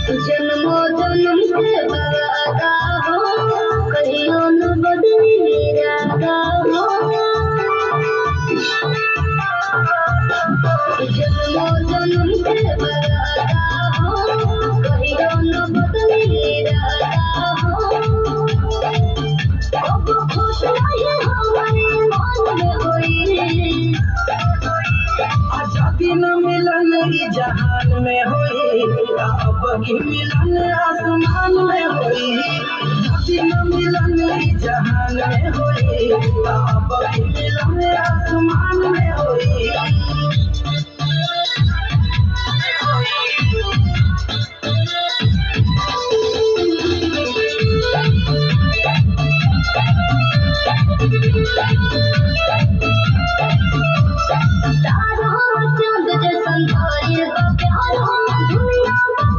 जन्म जन्म के वादा हो, कहियो न बदली इरादा हो। जन्म जन्म के वादा हो, कहियो न बदली इरादा हो। अब खुश रहे हमारे मन में होई, आजादी न मिलन ई जहान में होई, अब की मिलन आसमान में होई। आजादी न मिलन ई जहान में होई, अब की मिलन आसमान में होई।